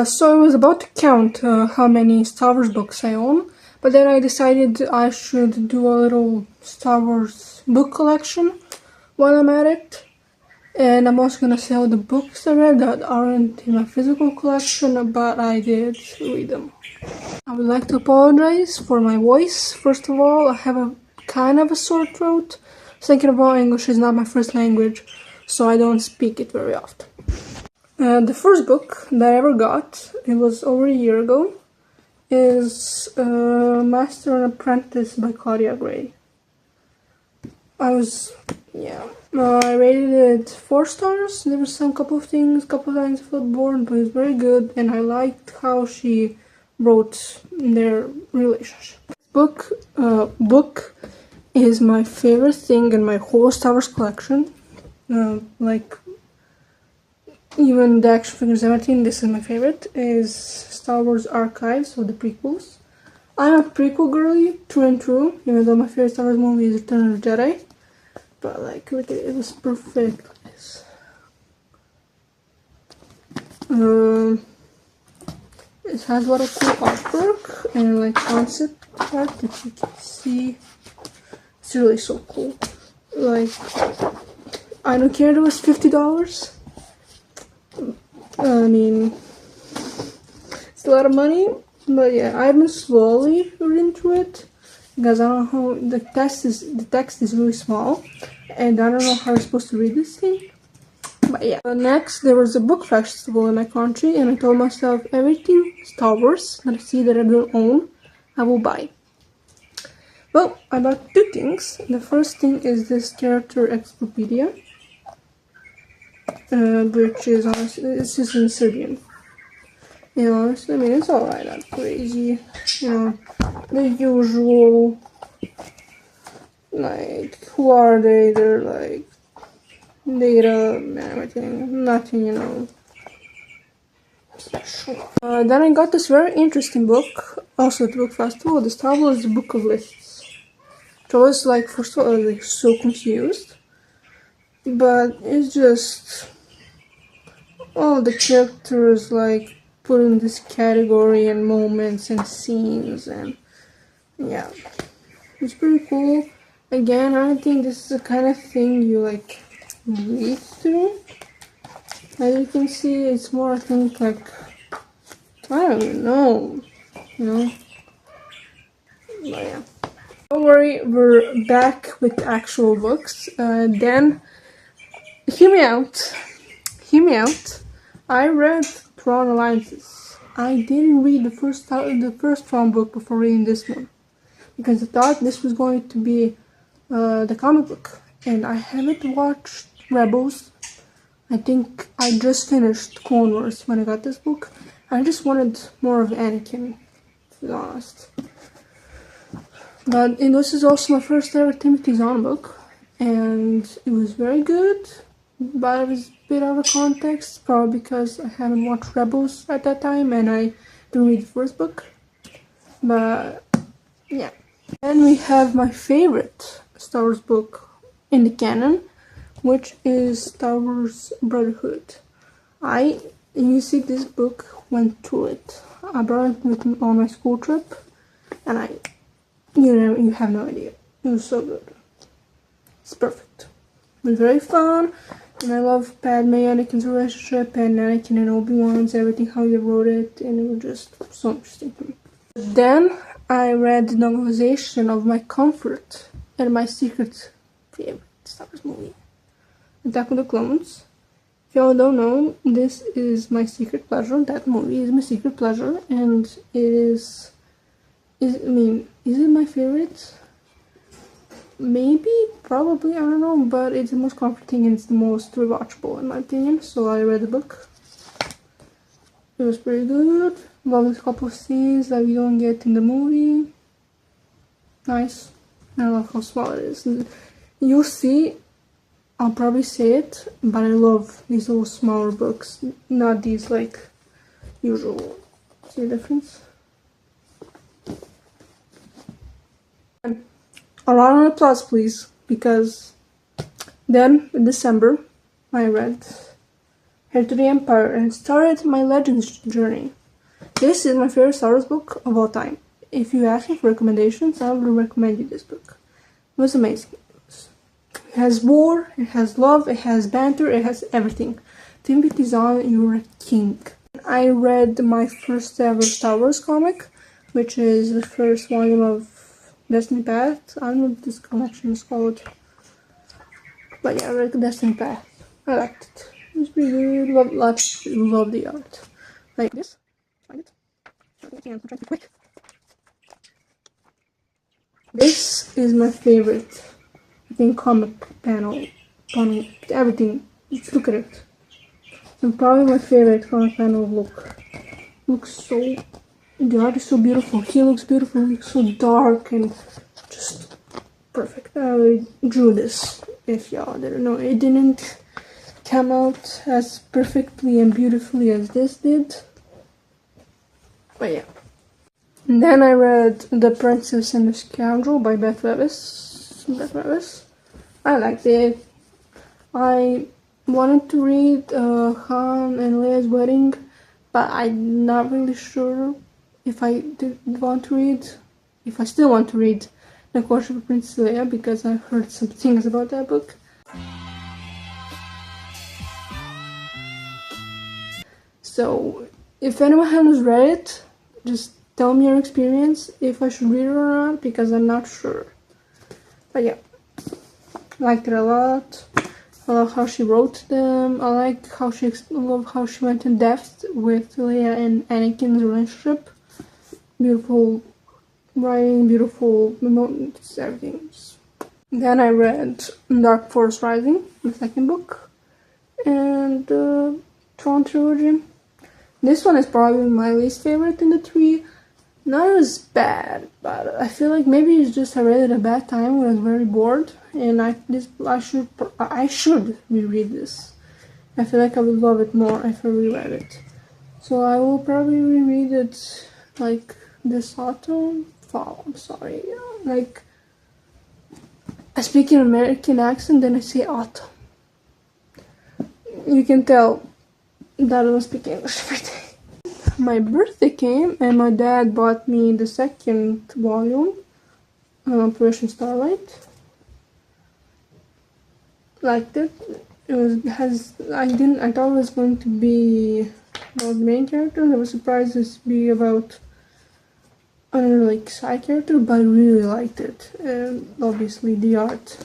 So I was about to count how many Star Wars books I own, but then I decided I should do a little Star Wars book collection while I'm at it. And I'm also gonna sell the books I read that aren't in my physical collection, but I did read them. I would like to apologize for my voice. First of all, I have a kind of a sore throat. Second of all, English is not my first language, so I don't speak it very often. The first book that I ever got, it was over a year ago, is Master and Apprentice by Claudia Gray. I rated it 4 stars. There were some couple of times I felt bored, but it was very good, and I liked how she wrote their relationship. Book is my favorite thing in my whole Star Wars collection. Even the action figures, everything, this is my favorite, is Star Wars Archives, so the prequels. I'm a prequel girly, through and through, even though my favorite Star Wars movie is Return of the Jedi. But like, look at it, it was perfect. It has a lot of cool artwork and like concept art that you can see. It's really so cool. Like, I don't care if it was $50. I mean, it's a lot of money, but yeah, I've been slowly reading through it because I don't know how the text is really small, and I don't know how I'm supposed to read this thing. But yeah. Next, there was a book festival in my country, and I told myself everything Star Wars that I see that I don't own, I will buy. Well, I bought 2 things. The first thing is this character encyclopedia. Which is honestly, it's just in Serbian. You know, honestly, I mean, it's alright, not crazy. You know, the usual, like, who are they? They're like, data and everything. Nothing, you know, special. Then I got this very interesting book, also at the book festival, the Star Wars Book of Lists. So I was like, first of all, I was like so confused. But it's just all the characters like put in this category and moments and scenes, and yeah, it's pretty cool. Again, I don't think this is the kind of thing you like read through. As you can see, it's more, I think, like, I don't even know, you know. But yeah, don't worry, we're back with actual books. Then hear me out. I read Tron Alliances. I didn't read the first Tron book before reading this one because I thought this was going to be the comic book, and I haven't watched Rebels. I think I just finished Clone Wars when I got this book. I just wanted more of Anakin, to be honest. But this is also my first ever Timothy Zahn book, and it was very good. But it was a bit out of context, probably because I haven't watched Rebels at that time and I didn't read the first book. But yeah. Then we have my favorite Star Wars book in the canon, which is Star Wars Brotherhood. You see, this book went through it. I brought it with me on my school trip, and you have no idea. It was so good. It's perfect. It was very fun. And I love Padme and Anakin's relationship, and Anakin and Obi-Wan's, everything, how they wrote it, and it was just so interesting to me. Then I read the novelization of my comfort and my secret favorite Star Wars movie, Attack of the Clones. If y'all don't know, this is my secret pleasure. That movie is my secret pleasure, and is it my favorite? Maybe, probably, I don't know, but it's the most comforting and it's the most rewatchable in my opinion. So I read the book. It was pretty good. Love a couple of scenes that we don't get in the movie. Nice. I love how small it is. You'll see, I'll probably say it, but I love these little smaller books, not these like usual. See the difference? A round of applause, please, because then in December I read Heir to the Empire, and started my Legends journey. This is my favorite Star Wars book of all time. If you ask me for recommendations, I would recommend you this book. It was amazing. It has war, it has love, it has banter, it has everything. Timothy Zahn, you're a king. I read my first ever Star Wars comic, which is the first volume of Destiny Path. I don't know what this collection is called. But yeah, I read Destiny Path. I liked it. It was pretty good. Love the art. Like this. Find it. I'm trying to be quick. This is my favorite, I think, comic panel. Everything. Just look at it. And probably my favorite comic panel look. Looks so... The art is so beautiful. He looks beautiful. He looks so dark and just perfect. I drew this. If y'all didn't know, it didn't come out as perfectly and beautifully as this did. But yeah. And then I read The Princess and the Scoundrel by Beth Revis. I liked it. I wanted to read Han and Leia's wedding, but I'm not really sure if I still want to read The Courtship of Princess Leia, because I've heard some things about that book. So, if anyone has read it, just tell me your experience, if I should read it or not, because I'm not sure. But yeah, liked it a lot. I love how she wrote them. I like how love how she went in depth with Leia and Anakin's relationship. Beautiful writing, beautiful moments, everything. Then I read Dark Force Rising, the second book, and Tron Trilogy. This one is probably my least favorite in the three. Not as bad, but I feel like maybe it's just I read it at a bad time when I was very bored, and I should reread this. I feel like I would love it more if I reread it. So I will probably reread it like this fall. I'm sorry. Like, I speak in American accent, then I say autumn. You can tell that I don't speak English every day. My birthday came and my dad bought me the second volume, Operation Starlight. Liked it. I thought it was going to be about the main character. I was surprised it would be about, I don't know, like side character, but I really liked it. And obviously the art,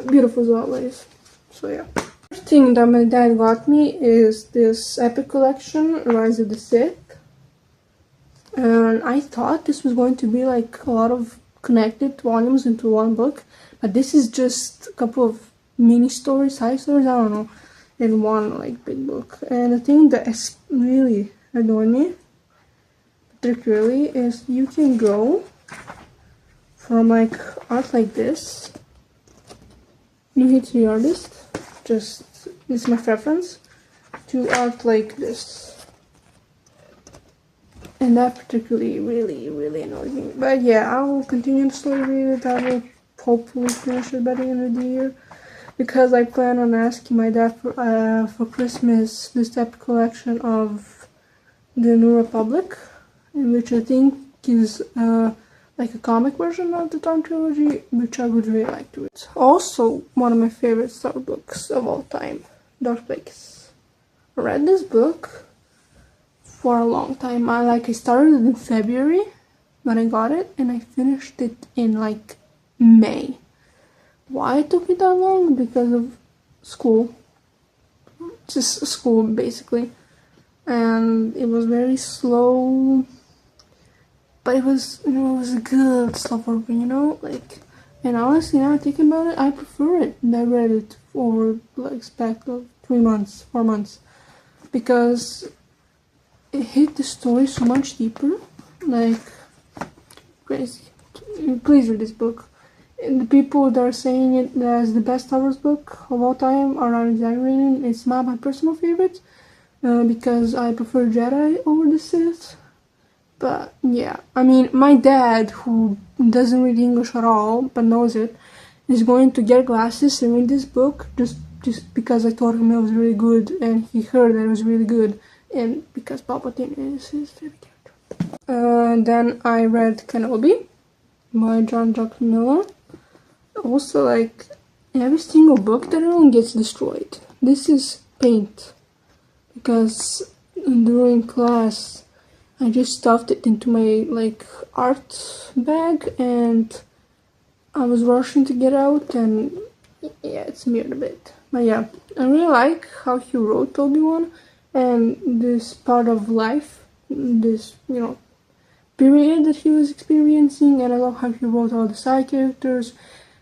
beautiful as always. So yeah. First thing that my dad got me is this epic collection, Rise of the Sith. And I thought this was going to be like a lot of connected volumes into one book, but this is just a couple of mini stories, side stories, I don't know, in one like big book. And the thing that is really annoying me particularly is you can go from like art like this, you hit the artist, just this is my preference, to art like this. And that particularly really annoys me. But yeah, I will continue to slowly read it. I will hopefully finish it by the end of the year, because I plan on asking my dad for Christmas this type of collection of the New Republic, in which I think is like a comic version of the Tron Trilogy, which I would really like to read. Also, one of my favorite Star Wars books of all time, Darth Plagueis. I read this book for a long time. I started it in February when I got it, and I finished it in like May. Why it took me that long? Because of school. Just school, basically. And it was very slow, but it was, it was a good slow burn, like, and honestly, now thinking about it, I prefer it. And I read it over like span of 3 months, 4 months, because it hit the story so much deeper, like crazy. Please read this book. And the people that are saying it as the best Star Wars book of all time are not exaggerating. It's not my personal favorite, because I prefer Jedi over the Sith. But yeah, I mean, my dad, who doesn't read English at all but knows it, is going to get glasses and read this book just just because I told him it was really good and he heard that it was really good, and because Palpatine is his favorite character. Then I read Kenobi by John Jack Miller. Also, like, every single book that I own gets destroyed. This is paint, because during class I just stuffed it into my like art bag and I was rushing to get out, and yeah, it's smeared a bit. But yeah, I really like how he wrote Obi-Wan and this part of life, this, you know, period that he was experiencing, and I love how he wrote all the side characters.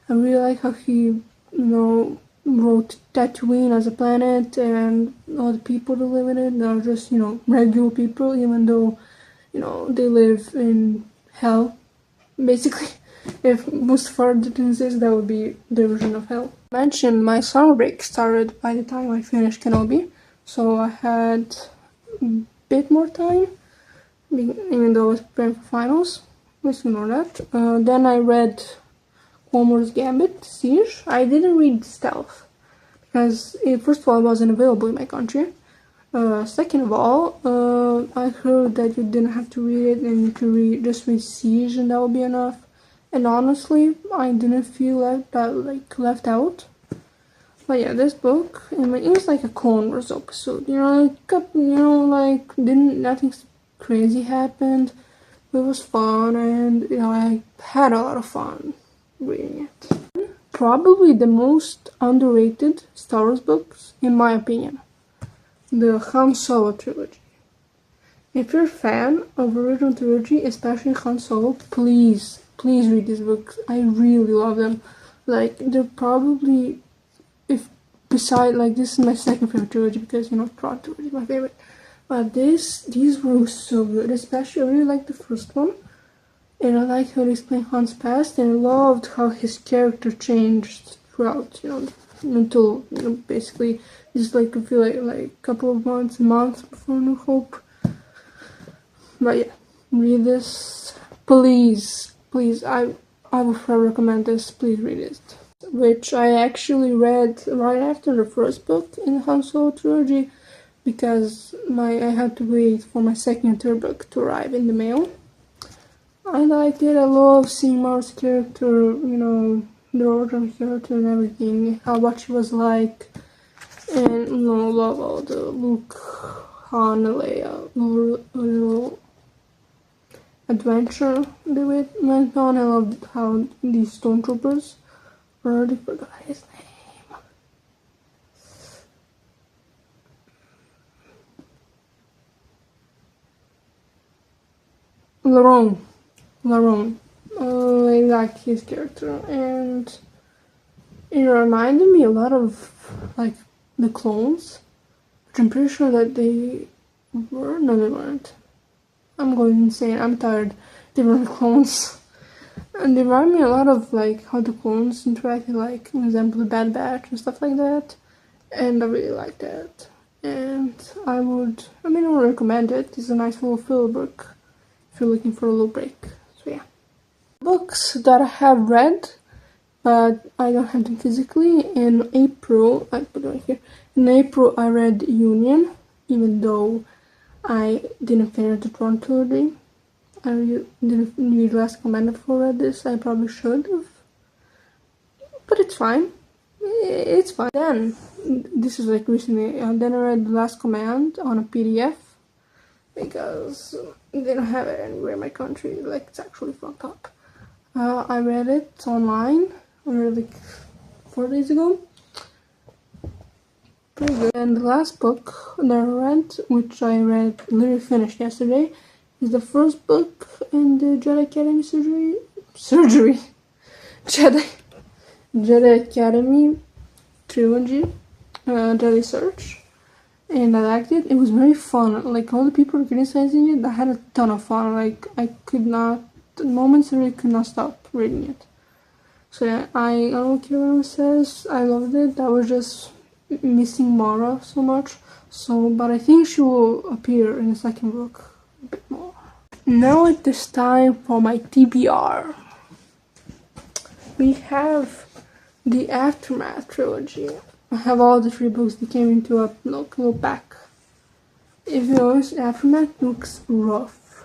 I really like how he, you know, wrote Tatooine as a planet and all the people that live in it. They're just, you know, regular people, even though, you know, they live in hell, basically. If Mustafar didn't exist, that would be their version of hell. I mentioned my summer break started by the time I finished Kenobi, so I had a bit more time, even though I was preparing for finals. Let's ignore that. Then I read Homer's Gambit, Siege. I didn't read Stealth, because first of all, it wasn't available in my country. Second of all, I heard that you didn't have to read it and you could just read Siege and that would be enough. And honestly, I didn't feel left out. But yeah, this book, it was like a Clone Wars episode. Nothing crazy happened. It was fun, and you know, I had a lot of fun reading it. Probably the most underrated Star Wars books, in my opinion, the Han Solo trilogy. If you're a fan of the original trilogy, especially Han Solo, please read these books. I really love them. Like, they're probably, if beside, like, this is my second favorite trilogy, because, you know, Prod trilogy is my favorite. But these were so good. Especially, I really like the first one. And I like how they explain Han's past, and I loved how his character changed throughout, you know, until, you know, basically just like I feel like a couple of months before New Hope. But yeah, read this, please. I would forever recommend this. Please read it. Which I actually read right after the first book in the Han Solo trilogy, because I had to wait for my second and third book to arrive in the mail. I liked it. I love seeing Mara's character, you know, the origin character and everything, what she was like, and, you know, love all the Luke, Han, Leia, little adventure they went on. I loved how these stormtroopers, I already forgot his name. Laron. I like his character, and it reminded me a lot of like the clones, which I'm pretty sure that they were. No, they weren't. I'm going insane. I'm tired. They were the clones, and they remind me a lot of like how the clones interacted, like for example the Bad Batch and stuff like that. And I really like that. And I would recommend it. It's a nice little filler book if you're looking for a little break. So yeah. Books that I have read, but I don't have them physically. In April, I put it right here. In April, I read Union, even though I didn't finish the Tron trilogy. I didn't read Last Command before I read this. I probably should have, but it's fine. It's fine. Then, this is like recently, then I read The Last Command on a PDF, because they don't have it anywhere in my country, like it's actually fucked up. I read it online, I read it like 4 days ago. Pretty good. And the last book that I read, which I literally finished yesterday, is the first book in the Jedi Academy Jedi Academy trilogy, Jedi Search, and I liked it. It was very fun. Like, all the people criticizing it, I had a ton of fun. Like, moments I really could not stop reading it. So yeah, I don't care what anyone says. I loved it. I was just missing Mara so much. But I think she will appear in the second book a bit more. Now it is time for my TBR. We have the Aftermath trilogy. I have all the 3 books that came into a little pack. If you notice, Aftermath looks rough.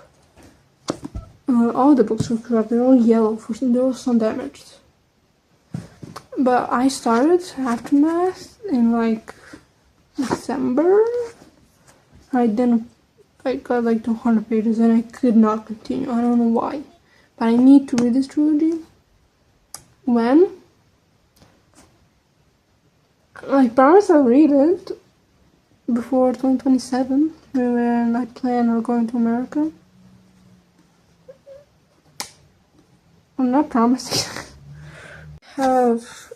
All the books look rough. They're all yellow. There was some damaged. But I started Aftermath in like December. I got like 200 pages and I could not continue. I don't know why. But I need to read this trilogy. When? I promise I'll read it before 2027, when I plan on going to America. I'm not promising. Have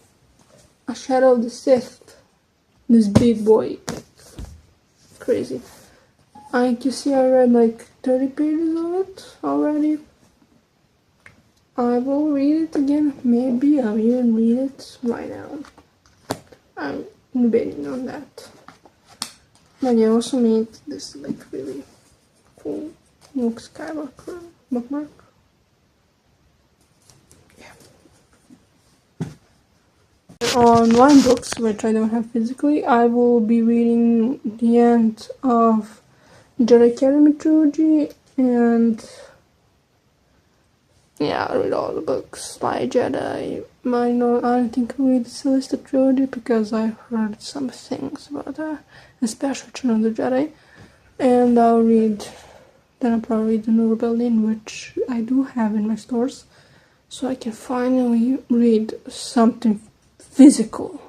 a Shadow of the Sith. This big boy. Crazy. You see I read like 30 pages of it already. I will read it again. Maybe I'll even read it right now. I'm debating on that. But I also made this like really cool Luke Skywalker bookmark. Yeah. Online books, which I don't have physically, I will be reading the end of Jedi Academy trilogy, and yeah, I read all the books by Jedi. I don't think I'll read the Celeste trilogy because I heard some things about that, especially Return of the Jedi. And then I'll probably read The New Rebellion, which I do have in my stores, so I can finally read something physical.